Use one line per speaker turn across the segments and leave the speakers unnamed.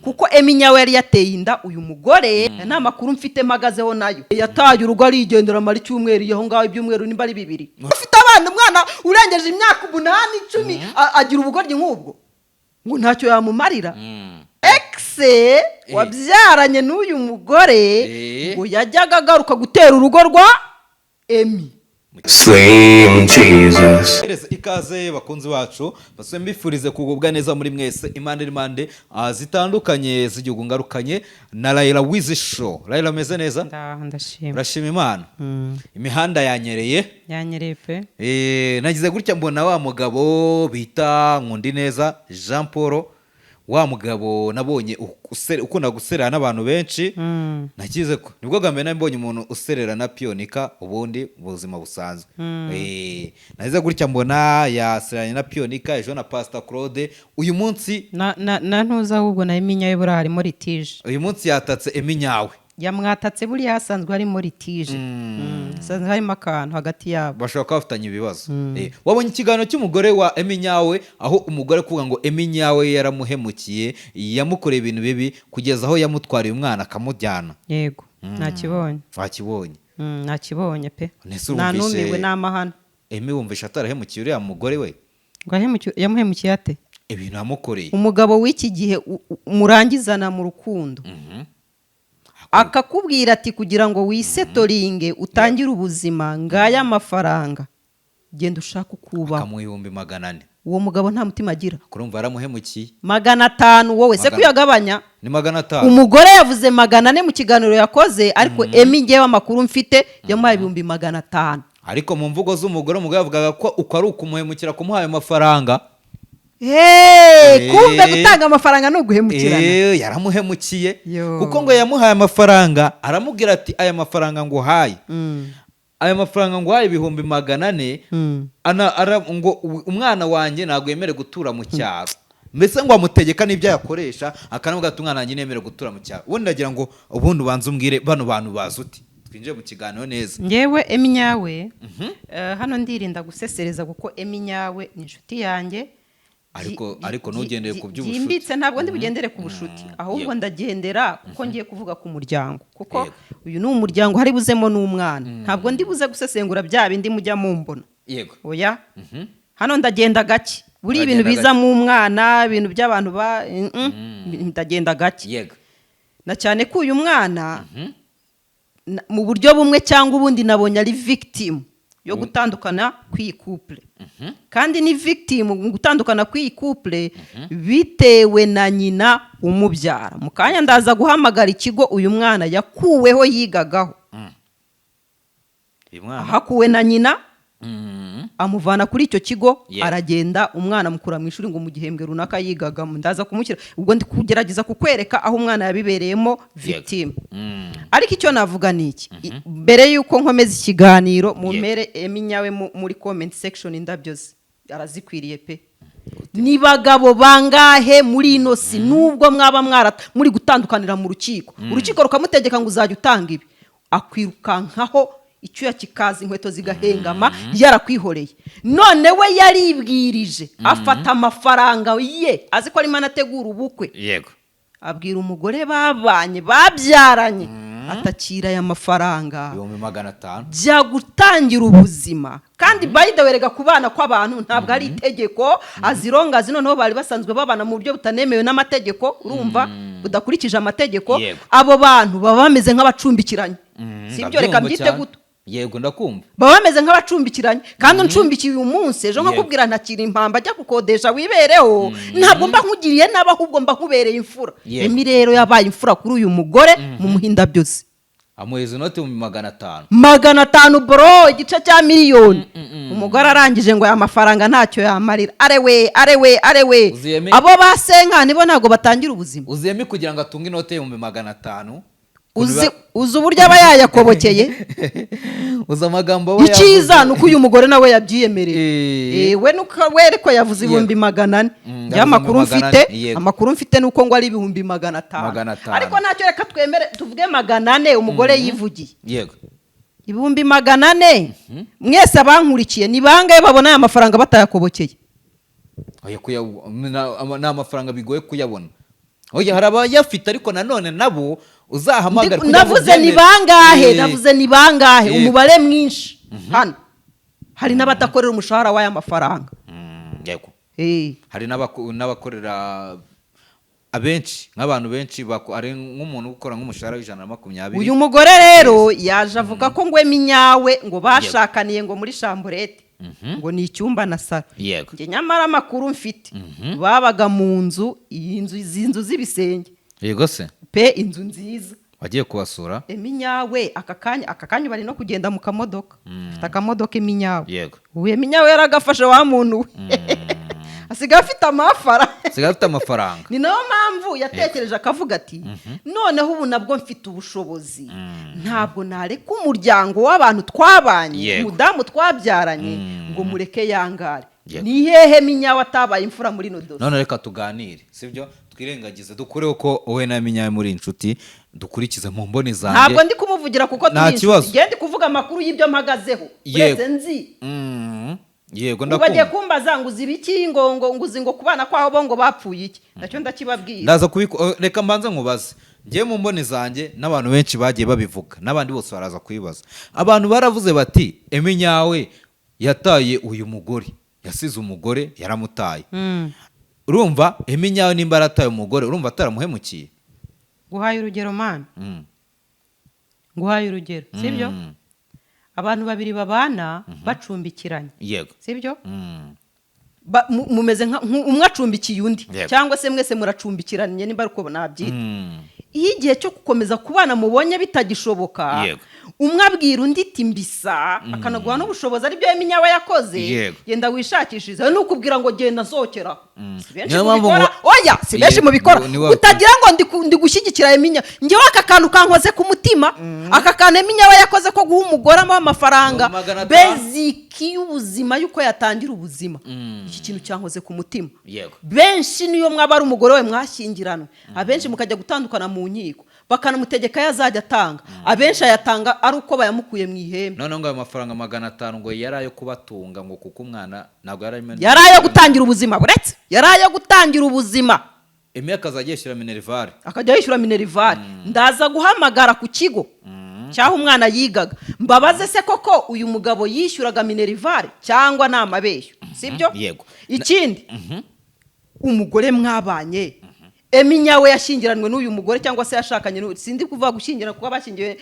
kuko Emi Nyawe yari yateye inda uyu mugore nta makuru mfite magazeho nayo yataye urugo arigendera amara icyumweru yaho ngaho ibyumweru nimba ari 2 ufite abana umwana urengeje imyaka 8 10 agira ubugoryi nk'ubwo ngo ntacyo yamumarira exe wabyaranye n'uyu mugore ngo yajyaga agaruka gutera urugo rwa Emi.
Slim Jesus.
Ikaze bakunzi bacu baswe mbifurize kugubwa neza muri mwese impande zitandukanye z'igihugu ngarukanye na Laila Wiz Show. Laila meze neza?
Ndashima.
Urashima Imana. Imihanda yanyereye
pe.
Nagize gutya mbona wa mugabo bita Nkundineza Jean Paul, wa mugabo nabonye ukunda guserera n'abantu benshi. Nakize ko nibwo gamena mbonye umuntu userera na Pionika ubundi ubuzima busanzwe. Nagize gutya mbona yaseranye na Pionika ejo na Pastor Claude. Uyu munsi
na ntuza ahubwo na Emi Nyawe buri harimo litije.
Uyu munsi yatatse Emi Nyawe.
Yamwatatse buri hasanzwe harimo litije. Sanzwe harimo akantu hagati yabo.
Bashaka bafitanye ibibazo. Wabonye ikiganiro cy'umugore wa Emi Nyawe aho umugore kuvuga ngo Emi Nyawe yaramuhemukiye yamukoreye ibintu bibi kugeza aho yamutwariye umwana akamujyana.
Yego nakibonye.
Wakibonye?
Nakibonye pe. Nanumiwe n'amahana.
Emi wumvisha atarahemukiye uriya mugore we?
Yamuhemukiye ate?
Ibintu yamukoreye.
Umugabo w'iki gihe murangizana mu rukundo. Akakubwira ati kugira ngo wisetoringe utangire ubuzima ngaya amafaranga genda ushaka ukuba
akamuha 400.
Uwo mugabo nta mutima agira.
Kurumva yaramuhemukiye
500 wowe se kuyagabanya
ni 500.
Umugore yavuze 400 mu kiganiro yakoze ariko Emi ngewe amakuru mfite yamuhaye 500.
Ariko mu mvugo z'umugore umugabo yavugaga ko uko ari ukumuhemukira kumuhaye amafaranga.
Kumbe gutanga amafaranga no guhemukirana.
Yaramuhemukiye kuko ngo yamuhaye amafaranga aramubwira ati aya mafaranga ngo haye. Aya mafaranga ngo haye 400. Ngo umwana wanjye ntabwo yemere gutura mu cyaro. Mbese ngo amutegeka n'ibyo yakoresha akanavuga ati umwana wanjye nemere gutura mu cyaro. Ubundi ndagira ngo ubundi ubanze umbwire bano bantu bazuti twinjiye mu kiganiro neza.
Ngewe Emi Nyawe hano ndirinda gusesereza kuko Emi Nyawe ni inshuti yanjye.
Ariko nugendeye ku by'ubushuti.
Yimbitse ntabwo ndi bugendere ku bushuti ahubwo ndagendera kuko ngiye kuvuga ku muryango kuko uyu ni umuryango hari buzemo n'umwana. Ntabwo ndi buze gusesengura bya bindi mujya mumbona.
Yego.
Oya. Hano ndagenda gake. Buri ibintu biza mu mwana ibintu by'abantu ndagenda gake.
Yego.
Na cyane ko uyu mwana mu buryo bumwe cyangwa ubundi nabonye ari victim yo gutandukana kw'iyi couple. Kandi ni victim gutandukana kw'iyi couple bitewe na nyina umubyara. Mukanya ndaza guhamagara ikigo uyu mwana yakuweho yigagaho. Hakuwe na nyina amuvana kuri icyo kigo aragenda umwana mukura mu ishuri ngo mu gihembwe runaka yigagamo. Ndaza kumushyira ubwo ndi kugerageza kukwereka aho umwana yabibereyemo victim. Ariko icyo navuga ni iki mbere yuko nkomeza ikiganiro mu mpere Emi Nyawe muri comment section indabyo arazikwiriye pe. Ni bagabo bangahe muri ino si nubwo mwaba muri gutandukanira mu rukiko urukiko rukamutegeka ngo uzajya utanga ibi akwirukankaho icyuya kikaza inkweto zigahengama yarakwihoreye. None we yaribwirije afata amafaranga ye azi ko ari mana ategura ubukwe.
Yego.
Abwira umugore babanye babyaranye atakira aya mafaranga
500
bya gutangira ubuzima. Kandi by the way rega kubana kw'abantu ntabwo ari itegeko azironga noneho bari basanzwe babana mu buryo butanemewe n'amategeko urumva budakurikije amategeko. Abo bantu baba bameze nk'abacumbikiranye. Sibyo reka byite guto.
Yego ndakumva.
Baba bameze nk'abacumbikiranye kandi uncumbikiye uyu munsi ejo nko kubwira ntakira impamba ajya gukodesha wibereho ntabwo mba nkugiriye naba ahubwo mba nkubereye imfura. Emi rero yabaye imfura kuri uyu mugore mu muhinda byose.
Amuheza inoti 500.
500 bro igice cya miliyoni. Umugore arangije ngo aya mafaranga ntacyo yamarira. Arewe. Abo basenka nibo ntago batangira ubuzima.
Uziyemi kugira ngo atunge inoti 500.
Uzi uburyo aba yayakobokeye.
Uza amagambo we
icyiza nuko uyu mugore nawe yabyiyemereye. We nuko wereko yavuze 400. Amakuru mfite nuko ngo ari 500. Ariko ntacyo reka twemere tuvuge 400 umugore yivugiye.
Yego.
400 mwese abankurikiye ni bangaye babona aya mafaranga batayakobokeye.
Na amafaranga bigoye kuyabona. oya hari abayafite ariko nanone nabo uzahamagara
navuze ni bangahe navuze ni bangahe umubare mwinshi hano hari n'abadakorera umushahara w'aya mafaranga
yego hari n'abakorera abenshi nk'abantu benshi ari nk'umuntu ukora nk'umushahara w'120.
uyu mugore rero yaje avuga ko ngo Eminyawe ngo bashakaniye ngo muri chambrette ngo ni icyumba na saro. Nge nyamara amakuru mfite babaga mu nzu izi nzu z'ibisenge.
Yego se
pe inzu nziza
wagiye kubasura.
Eminyawe aka kanya bari no kugenda mu kamodoka. Afite akamodoka Eminyawe.
Yego
uwe Eminyawe yaragafashe wa muntu asigaye afite amafaranga. Ni nayo mpamvu yatekereje akavuga ati noneho ubu nabwo mfite ubushobozi ntabwo nareka umuryango w'abantu twabanye umudamu twabyaranye ngo mureke yangare. Ni hehe Eminyawe atabaye imfura muri no dose.
None reka tuganire sibyo twirengagize dukureho ko wowe na Eminyawe muri inshuti dukurikize mu mboni zanjye.
Ntabwo ndi kumuvugira kuko turi inshuti ngende kuvuga amakuru y'ibyo mpagazeho uretse nzi.
Yego
ndakumva bagiye kumbaza ngo uzi biki ngo nguzi ngo kubana kwaho bo ngo bapfuye iki nacyo ndakibabwira.
Ndaza reka mbanze nkubaze ngiye mu mboni zanjye n'abantu benshi bagiye babivuga n'abandi bose baraza kubibaza. Abantu baravuze bati Eminyawe yataye uyu mugore yasize umugore yaramutaye. Urumva Eminyawe nimba arataye umugore urumva ataramuhemukiye.
Guhaye urugero man guhaye urugero sibyo abantu babiri babana bacumbikiranye.
Yego
sibyo mumeze umwe acumbikiye undi cyangwa se mwese muracumbikiranye nimba ari uko nabyita. Iyo igihe cyo gukomeza kubana mubonye bitagishoboka umwe abwira undi iti mbisa akanaguha n'ubushobozi ari byo Eminyawe yakoze genda wishakishirize n'ukubwira ngo genda nzokera. Si benshi mubikora utagira ngo ndi gushyigikira Eminyawe ngewe aka kantu kankoze ku mutima aka kantu Eminyawe yakoze ko guha umugore amafaranga beziki y'ubuzima yuko yatangira ubuzima. Iki kintu cyankoze ku mutima. Benshi niyo mwaba ari umugore we mwashyingiranwe abenshi mukajya gutandukana mu nkiko bakanamutegeka yazajya atanga abenshi ayatanga ari uko bayamukuye mu ihembe.
None ngo ayo mafaranga 500 ngo yarayo kubatunga ngo kuko umwana ntabwo
yarayo gutangira ubuzima buretse yarayo gutangira ubuzima.
Emi akazagiye yishyura minerivare
akajya yishyura minerivare. Ndaza guhamagara ku kigo cyaho umwana yigaga mbabaze se koko uyu mugabo yishyuraga minerivare cyangwa ni amabeshyo sibyo. Ikindi umugore mwabanye Eminyawe yashyingiranwe n'uyu mugore cyangwa se yashakanye sindi kuvuga gushyingirana kuko abashyingiwe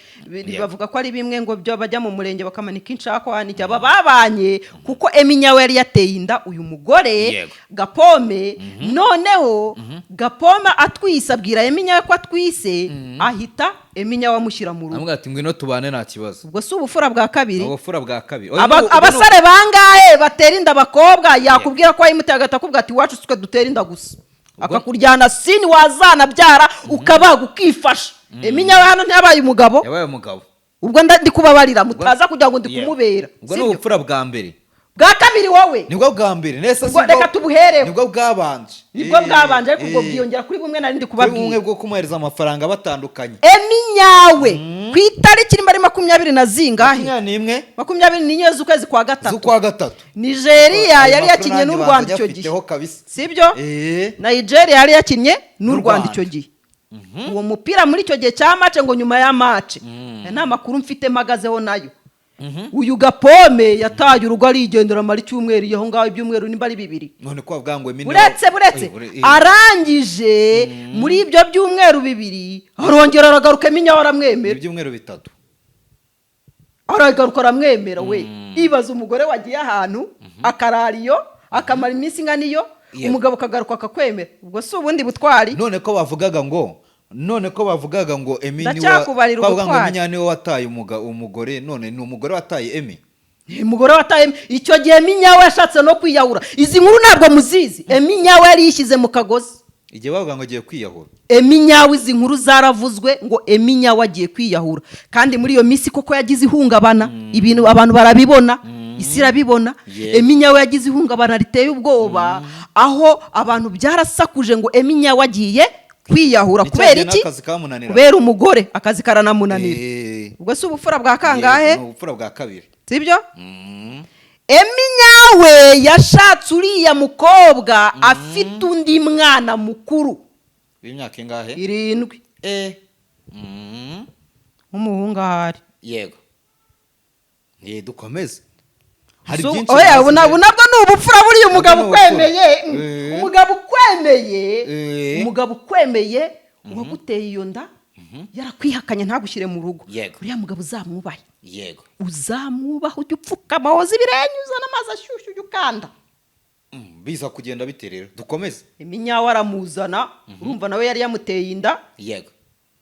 bavuga ko ari bimwe ngo byo bajya mu murenge bakamanika inshako hanijya babanye kuko Eminyawe yari yateye inda uyu mugore Gapome. Noneho Gapome atwise abwira Eminyawe ko atwise ahita Eminyawe amushyira mu rugo
amubwira ati ngwino tubane nta kibazo.
Ubwo si ubufura bwa kabiri.
Ubufura bwa kabiri
abasare bangahe batera inda abakobwa yakubwira ko ayimuteye agatakubwira ati wacu twe dutera inda gusa akakuryana sini wazana byara ukabaga ukifasha. Eminyawe hano ntiyabaye umugabo
yabaye umugabo.
Ubwo ndi kubabarira mutaza kugira ngo ndi kumubera.
Ubwo ni ubupfura bwa mbere.
Bwa kabiri wowe
nibwo bwa mbere nese
sibwo reka tubuhereho
nibwo bwabanje
ariko ubwo byongera kuri bumwe narindi kubabwira
bumwe bwo kumuhereza amafaranga batandukanye.
Eminyawe ku itariki nimba 20 na zingahe 21 z'ukwezi kwa gatatu Nigeria yari yakinye n'u Rwanda icyo gihe sibyo. Nigeria yari yakinye n'u Rwanda icyo gihe. Uwo mupira muri icyo gihe cya match ngo nyuma ya match nta makuru mfite magazeho nayo. Uyu Gapome yataye urugo arigendera mari cyumweru yaho ngaho ibyumweru nimba ari 2.
None ko bavuga ngo
buretse arangije muri ibyo byumweru 2 arongera aragaruka Eminyawe aramwemera.
Ibyumweru 3
aragaruka aramwemera we. Ibaza umugore wagiye ahantu akarariyo akamara iminsi nganiyo umugabo kagaruka akakwemera. Ubwo si ubundi butwari.
None ko bavugaga ngo Eminyawe wataye umugore none ni umugore wataye Emi.
Umugore wataye icyo gihe Eminyawe yashatse no kwiyahura. Izi nkuru ntabwo muzizi. Eminyawe yari yishyize mu kagozi
igihe bavuga ngo agiye kwiyahura.
Eminyawe izi nkuru zaravuzwe ngo Eminyawe agiye kwiyahura kandi muri iyo minsi koko yagize ihungabana. Ibintu abantu barabibona isi irabibona. Eminyawe yagize ihungabana riteye ubwoba aho abantu byarasakuje ngo Eminyawe agiye kwiyahura kubera iki? Kubera umugore akazi karanamunanira. Ubwo si ubufura bwa kangahe?
Ubufura bwa kabiri
sibyo. Eminyawe yashatse uriya mukobwa afite undi mwana mukuru
w'imyaka ingahe
7 nk'umuhungu ahari.
yego dukomeze.
oya nabwo ni ubupfura buriya umugabo ukwemeye uwaguteye iyo nda yarakwihakanye ntagushyire mu rugo. uriya mugabo uzamwubahe.
yego
uzamwubahe, ujya upfukama woza ibirenge uzana amazi ashyushye ujya ukanda.
biza kugenda biterera. dukomeze.
Eminyawe aramuzana, urumva nawe yari yamuteye inda.
yego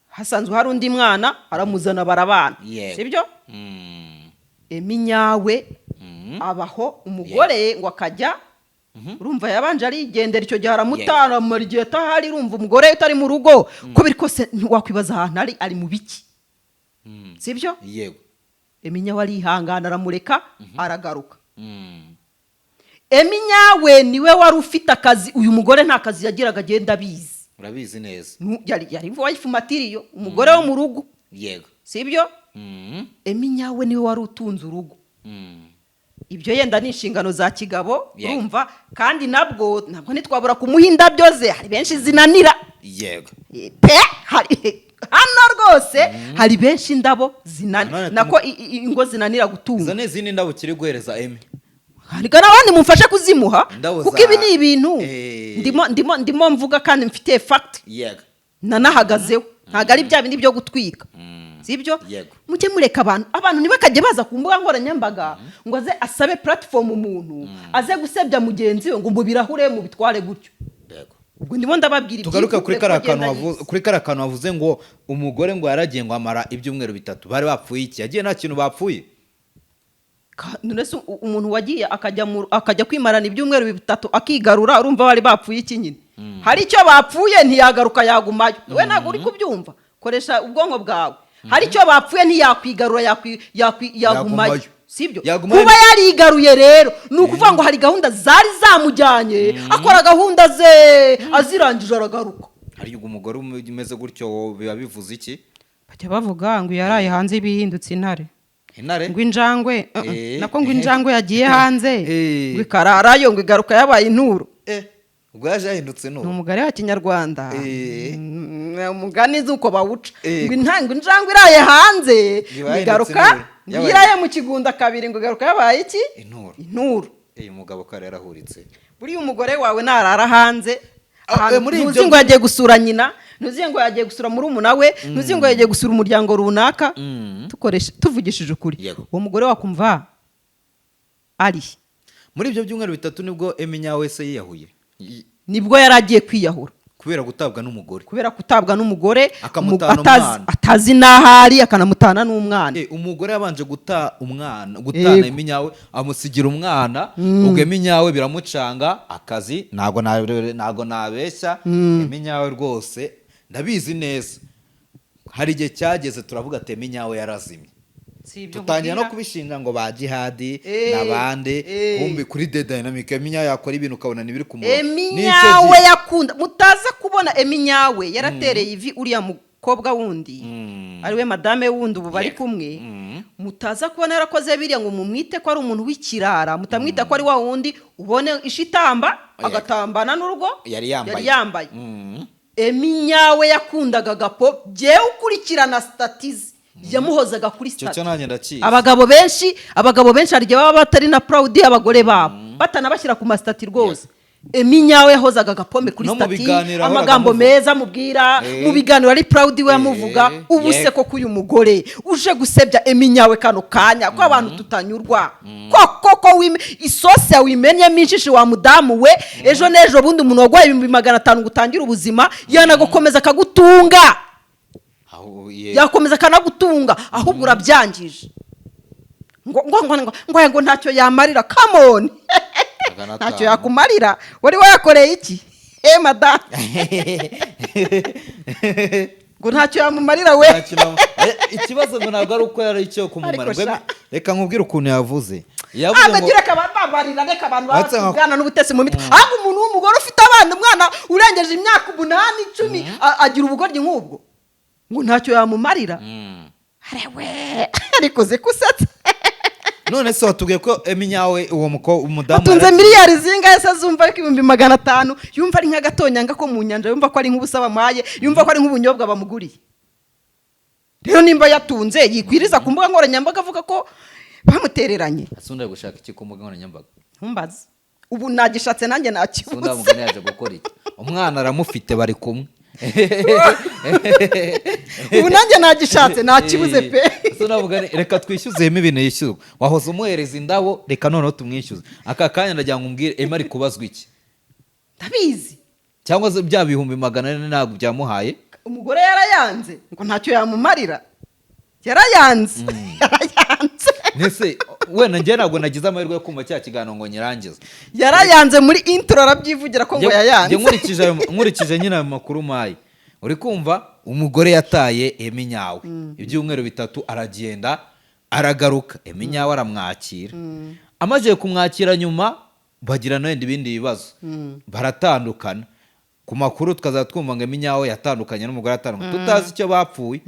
hasanzwe hari undi mwana aramuzana barabana. sibyo? Eminyawe abaho umugore ngo akajya urumva yabanje arigendera icyo gihe aramutana mu gihe tahari. urumva umugore utari mu rugo ko biri kose wakwibaza ahantu ari mu biki. sibyo?
yego
Eminyawe arihangana aramureka aragaruka. Eminyawe niwe wari ufite akazi. uyu mugore nta kazi yagiraga agenda abizi.
urabizi neza.
yari wife material, umugore wo mu rugo.
yego
sibyo? Eminyawe niwe wari utunze urugo. ibyo yenda ni inshingano za kigabo urumva, kandi nabwo ntitwabura kumuha indabyo ze. hari benshi zinanira.
yego
hano rwose hari benshi indabo zinanira, nako ingo zinanira gutunga.
izo ni izindi ndabo kiri guhereza Emi.
harika n'abandi mumfashe kuzimuha kuko ibi ni ibintu ndimo mvuga kandi mfite fact.
yego
nanahagazeho, ntabwo ari bya bindi byo gutwika. sibyo? mujye mureka abantu ntibakajye baza ku mbuga nkoranyambaga ngo aze asabe platform umuntu aze gusebya mugenzi we ngo mubirahure mu bitware gutyo. ubwo ndimo ndababwira
tugaruka kuri karakantu wavuze ngo umugore ngo yaragiye ngo amara ibyumweru 3. bari bapfuye iki? yagiye nta kintu bapfuye.
umuntu wagiye akajya kwimarana ibyumweru 3 akigarura, urumva bari bapfuye iki nyine? hari icyo bapfuye ntiyagaruka yagumayo. we ntabwo uri kubyumva, koresha ubwonko bwawe. hari icyo bapfuye ntiyakwigarura yagumayo. sibyo? kuba yarigaruye rero ni ukuvuga ngo hari gahunda zari zamujyanye akora gahunda ze azirangije aragaruka.
hari umugore umeze gutyo biba bivuze iki?
bajya bavuga ngo yaraye hanze ibihindutse intare. ngo injangwe nako ngo injangwe yagiye hanze ngo ikararayo ngo igaruka yabaye inturo.
ubwo yaje yahindutse inturo.
ni umugani wa Kinyarwanda. umugani z'uko bawuca. ngo injangwe iraye hanze ngo igaruka yiraye mu kigunda kabiri ngo igaruka yabaye iki? inturo.
umugabo kare yarahuritse.
buriya umugore wawe narara hanze ntuzi ngo yagiye gusura nyina, ntuzi ngo yagiye gusura murumuna we, ntuzi ngo yagiye gusura umuryango runaka. tuvugishije ukuri, uwo mugore wakumva ari
muri ibyo byumweru 3 nibwo Eminyawe se yiyahuye.
nibwo yaragiye kwiyahura
kubera gutabwa
n'umugore
akamutana
atazi n'ahari akanamutana n'umwana.
umugore yabanje gutana Eminyawe amusigira umwana. ubwo Eminyawe biramucanga akazi. ntago nabeshya. Eminyawe rwose ndabizi neza. hari igihe cyageze turavuga ati Eminyawe yarazimye. tutangira no kubishinga ngo ba jihadi n'abandi. kumbi kuri The Dynamic Eminyawe yakora ibintu ukabona nibiri ku murongo.
Eminyawe yakunda mutaza kubona. Eminyawe yaratereye ivi uriya mukobwa wundi ariwe madame wundi ubu bari kumwe. mutaza kubona yarakoze biriya ngo mumwite ko ari umuntu w'ikirara, mutamwita ko ari wa wundi ubone ishitamba agatambana n'urugo yari yambaye. Eminyawe yakundaga gapo bye ukurikirana statize yamuhozaga kuri stati. abagabo benshi hari baba batari na proud abagore babo batanabashyira ku mastati rwose. Eminyawe yahozaga gapome kuri stati, amagambo meza mubwira mu biganiro ari proud we yamuvuga. ubuse ko kuyu mugore uje gusebya Eminyawe kano kanya ko abantu tutanyurwa koko isose wimenye mishishi wa mudamu we ejo nejo bundi umuntu wagwaye 500 gutangira ubuzima yanagukomeza akagutunga. yakomeza kanagutunga ahubwo urabyangije ngo ntacyo yamarira. Come on. ntacyo yakumarira. wari wayakoreye iki? madame ngo ntacyo yamumarira we.
ikibazo ngo ntabwo ari uko yari icyo kumumara. reka nkubwire ukuntu yavuze.
reka babarira, reka abantu bavugana n'ubutesi mu mitwe. ahubwo umuntu w'umugore ufite umwana urengeje imyaka 8-10 agira ubugoryi nk'ubwo ngo ntacyo yamumarira. ariko ze kusetsa
none se watubwiye ko Emi nyawe uwo umudamu
atunze miliyari zingahe se azumva ariko 500,000 yumva ari nk'agatonyanga ko mu nyanja yumva ko ari nk'ubusa bamuhaye yumva ko ari nk'ubunyobwa bamuguriye rero nimba yatunze yikwiriza ku mbuga nkoranyambaga avuga ko bamutereranye
asunda gushaka iki ku mbuga nkoranyambaga
ntumbaze ubu nagishatse nanjye nakibuze
asunda mugani yaje gukora iki umwana aramufite bari kumwe
ubu nanjye nagishatse nakibuze pe
asunda mugani reka twishyuzemo ibintu yishyuzwa wahoze umuhereza indabo reka noneho tumwishyuze aka kanya ndagira ngo umbwire Emi ari kubazwa iki
ndabizi
cyangwa se bya 400 ntabwo byamuhaye
umugore yarayanze ngo ntacyo yamumarira yarayanze yarayanze
nese wenda njye ntabwo nagize amahirwe yo kumva cya kiganiro ngo nyirangize
yarayanze muri intro arabyivugira ko ngo yayanze
nkurikije nyine ayo makuru mayi uri kumva umugore yataye Emi nyawe ibyumweru 3 aragenda aragaruka Emi nyawe aramwakira amaze kumwakira nyuma bagira n'ibindi bindi bibazo baratandukana ku makuru tukaza twumva ngo Emi nyawe yatandukanye n'umugore atandukanye tutazi icyo bapfuye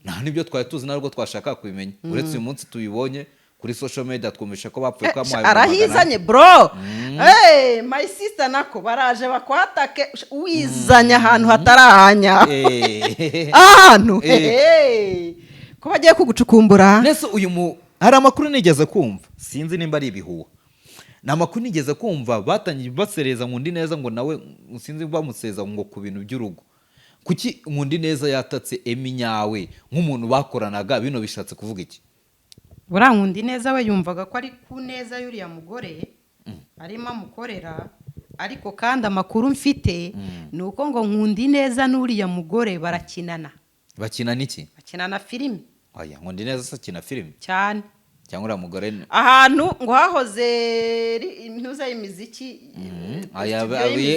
nta nibyo twari tuzi narwo twashaka kubimenya uretse uyu munsi tubibonye kuri social media twumvisha ko bapfuye kwa mwaye
arahizanye bro hey my sister nako baraje bakwatake uwizanya ahantu hatarahanya ahantu ko bagiye kugucukumbura
nese uyu hari amakuru nigeze kumva sinzi nimba ari ibihuha na makuru nigeze kumva batangiye basereza Nkundi neza ngo nawe sinzi bamuseza ngo ku bintu by'urugo kuki Nkundi neza yatatse Emi nyawe nk'umuntu bakoranaga bino bishatse kuvuga iki
bura Nkundi neza we yumvaga ko ari ku neza y'uriya mugore arimo amukorera ariko kandi amakuru mfite ni uko ngo Nkundi neza n'uriya mugore barakinana
bakinana iki
bakinana filime
oya Nkundi neza se akina filime
cyane
cyangwa uriya mugore
ahantu ngo hahoze intuza y'imiziki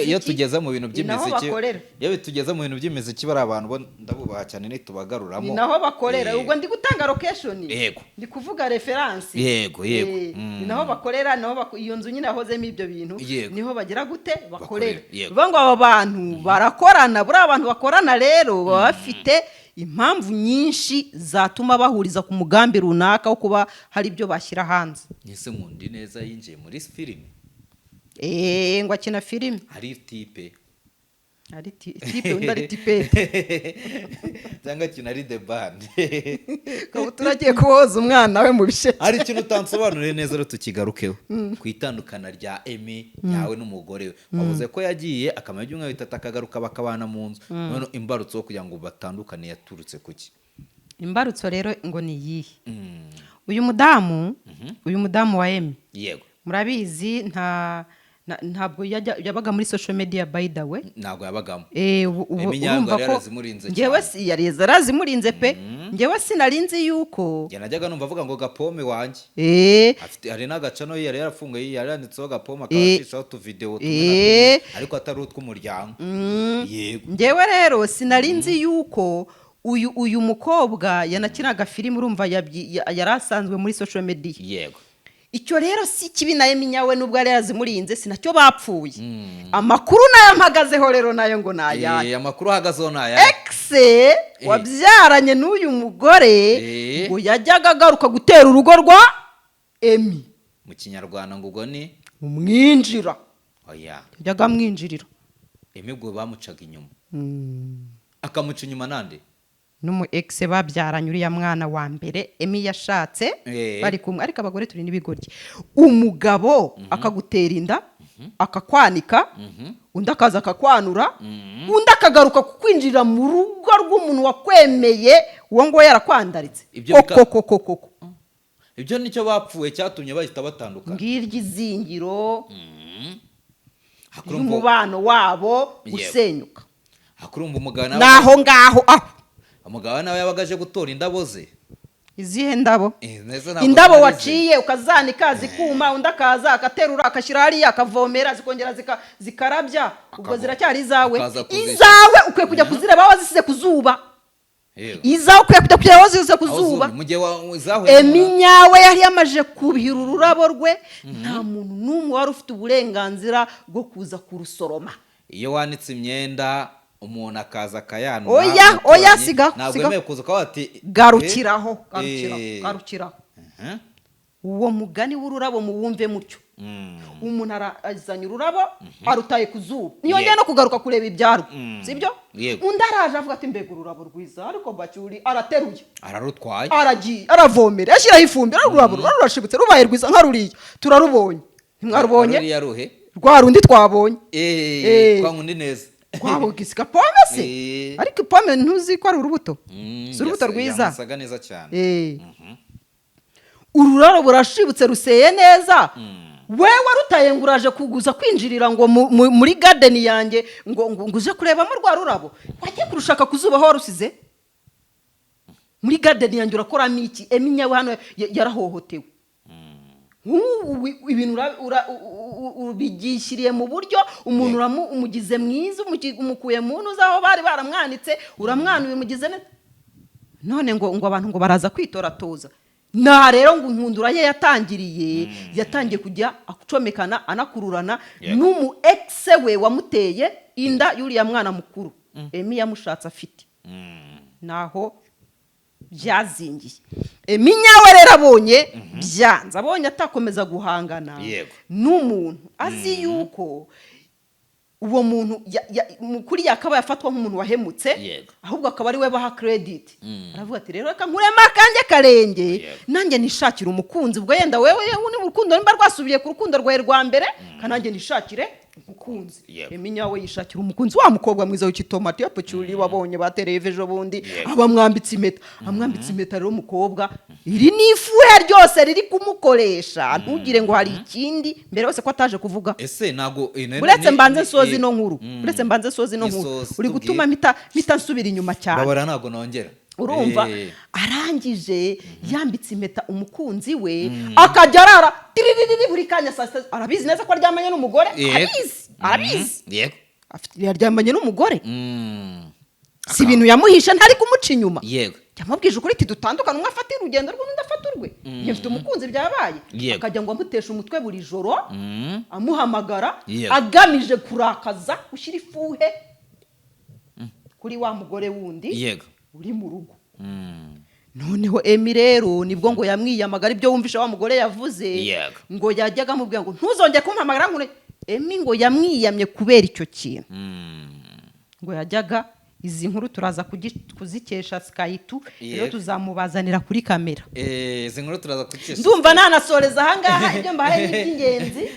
iyo tugeze mu bintu by'imiziki iyo tugeze mu bintu by'imiziki bari abantu ndabubaha cyane nitubagaruramo
ni naho bakorera ubwo ndi gutanga location
yego
ndi kuvuga reference
yego
ni naho bakorera naho iyo nzu nyine hahozemo ibyo bintu niho bagira gute bakorera
yego
ngo aba bantu barakorana buri abantu bakorana rero baba bafite impamvu nyinshi zatuma bahuriza ku mugambi runaka wo kuba hari ibyo bashyira hanze
ese Nkundi neza yinjiye muri filime
ngo akina filime
hari tipe
ari tipe undi ari tipe
cyangwa akina ari the band
ko turagiye kuhoza umwana we mu bishe
hari ikintu utansobanuriye neza rero tukigarukeho ku itandukana rya Emi yawe n'umugore we wavuze ko yagiye akamara ibyumweru 3 akagaruka bakabana mu nzu none imbarutso kugira ngo batandukane yaturutse kuki
imbarutso rero ngo ni yihe uyu mudamu wa Emi
yego
murabizi ntabwo yabaga muri social media by the way
ntabwo yabagamo
urumva ko njyewe si yarazimurinze pe njyewe sinarinzi yuko
yanajyaga numva avuga ngo gapome wanjye afite hari n'agacano yari yarafunguye yari yanditseho gapome akabashishaho utuvideo tumwe ariko atari utw'umuryango yego
njyewe rero sinarinzi yuko uyu mukobwa yanakinaga filime urumva yari asanzwe muri social media
yego
icyo rero si kibi na Emi nyawe nubwo yari yazimurinze sinacyo bapfuye amakuru nayo mpagazeho rero nayo ngo naya
amakuru ahagazeho naya
exe wabyaranye n'uyu mugore ngo yajyaga agaruka gutera urugo rwa Emi
mu kinyarwanda ngo ubwo ni
umwinjira
oya
yajyaga amwinjirira
Emi ubwo bamucaga inyuma akamuca inyuma nande
n'umu exe babyaranye uriya mwana wa mbere Emi yashatse bari kumwe ariko abagore turi n'ibigoryi umugabo akagutera inda akakwanika undi akaza akakwanura undi akagaruka kukwinjira mu rugo rw'umuntu wakwemeye uwo ngo yarakwandaritse koko
ibyo nicyo bapfuye cyatumye bahita batandukana
ngiryo izingiro y'umubano wabo gusenyuka
hakurumva umugabo
naho ngaho
umugabo nawe yabagaje gutora indabo ze
izihe ndabo indabo waciye ukazanika zikuma undi akaza akaterura akashyira hariya akavomera zikongera zikarabya ubwo ziracyari izawe ukwiye kujya kuzireba aho wazisize ku zuba izawe ukwiye kujya kujya aho wazisize ku zuba Emi nyawe yari yamaje kubihira ururabo rwe nta muntu n'umwe wari ufite uburenganzira bwo kuza kurusoroma
iyo wanitse imyenda umuntu akaza akayanura
oya siga
ntabwo yemeye kuza ukaba ati
garukiraho uwo mugani w'ururabo muwumve mutyo. Umuntu arazanye ururabo arutaye ku zuba niyongeye no kugaruka kureba ibyarwo, sibyo? Undi araje avuga ati mbega ururabo rwiza, ariko bacyuri arateruye
ararutwaye
aragiye aravomera yashyiraho ifumbire, ururabo rurashibutse rubaye rwiza nka ruriya turarubonye. Ntimwarubonye rwa rundi twabonye
kwa ngundi neza
rwabugisiga pome se, ariko pome ntuzi ko ari urubuto, si urubuto rwiza,
yasaga neza cyane.
Ururabo burashibutse ruseye neza, wewe warutaye ngo uraje kuguza kwinjirira ngo muri garden yanjye ngo uje kurebamo rwa rurabo, wagiye kurushaka kuzuba aho warusize muri garden yanjye urakoramo iki? Eminya we hano yarahohotewe. Ibintu ubigishyiriye mu buryo umuntu umugize mwiza, umukuye mu ntuzi aho bari baramwanitse, uramwanuye umugize none ngo abantu ngo baraza kwitoratoza. Na rero ngo inkundura ye yatangiye kujya acomekana anakururana n'umu ex we wamuteye inda yuriya mwana mukuru Emi yamushatse afite. Naho byazingiye. Emi nyawe rero abonye byanze, abonye atakomeza guhangana n'umuntu azi yuko uwo muntu kuri yakaba yafatwa nk'umuntu wahemutse, ahubwo akaba ari we baha credit. Aravuga ati rero reka nkurema kanjye karenge nanjye nishakira umukunzi, ubwo yenda wewe uni mu rukundo nimba rwasubiye ku rukundo rwawe rwa mbere, kananjye nishakire umukunzi. Eminya we yishakira umukunzi, wa mukobwa mwiza w'ikitomati yapocyuri wabonye batereye ejo bundi abamwambitse impeta, amwambitse impeta rero umukobwa iri nifuhe ryose riri kumukoresha, ntugire ngo hari ikindi mbere wose ko ataje kuvuga.
Ese nago
uretse mbanze sozi no nkuru, uretse mbanze sozi no nkuru uri gutuma mpita nsubira inyuma cyane.
Babara nago nongera
urumva arangije yambitse impeta umukunzi we akajya arara buri kanya saa sita. Arabizi neza ko aryamanye n'umugore, arabizi yaryamanye n'umugore, si ibintu yamuhisha ntari kumuca inyuma. Yamubwije ukuri ati dutandukana, umwe afata urugendo rw'undi afata urwe, yafite umukunzi byabaye, akajya ngo amutesha umutwe buri joro amuhamagara agamije kurakaza ushyira ifuhe kuri wa mugore wundi uri mu rugo. Noneho Emi rero nibwo ngo yamwiyamagara ibyo wumvisha wa mugore yavuze, ngo yajyaga amubwira ngo ntuzongere kumpamagara ngo Emi ngo yamwiyamye kubera icyo kintu. Ngo yajyaga izi nkuru turaza kuzikesha Skytu, rero tuzamubazanira kuri kamera.
Izi nkuru turaza kuzikesha.
Ndumva nanasoreza ahangaha ibyo mbahaye n'iby'ingenzi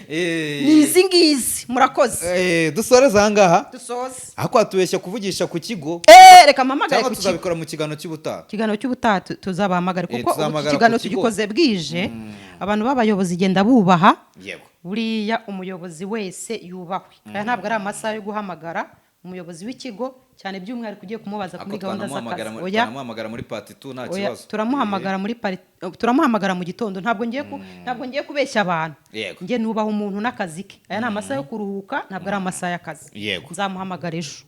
ni izi ngizi. Murakoze.
Dusoreza ahangaha.
Dusoze.
Ako atubeshya kuvugisha ku kigo.
Reka mpamagare ku kigo.
Tuzabikora mu kiganiro cy'ubutaha.
Ikiganiro cy'ubutaha tuzabahamagara kuko ikiganiro tugikoze bwije. Abantu b'abayobozi genda bubaha. Buriya umuyobozi wese yubahwe. Aya ntabwo ari amasaha yo guhamagara umuyobozi w'ikigo cyane by'umwihariko ugiye kumubaza kuri gahunda z'akazi.
Turamuhamagara muri part 2 nta kibazo.
Turamuhamagara mu gitondo, ntabwo ngiye kubeshya abantu. Ngiye nubaha umuntu n'akazi ke. Aya ni amasaha yo kuruhuka, ntabwo ari amasaha y'akazi. Nzamuhamagara ejo.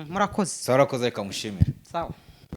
Murakoze.
Sawa, urakoze, reka mushimire.
Sawa.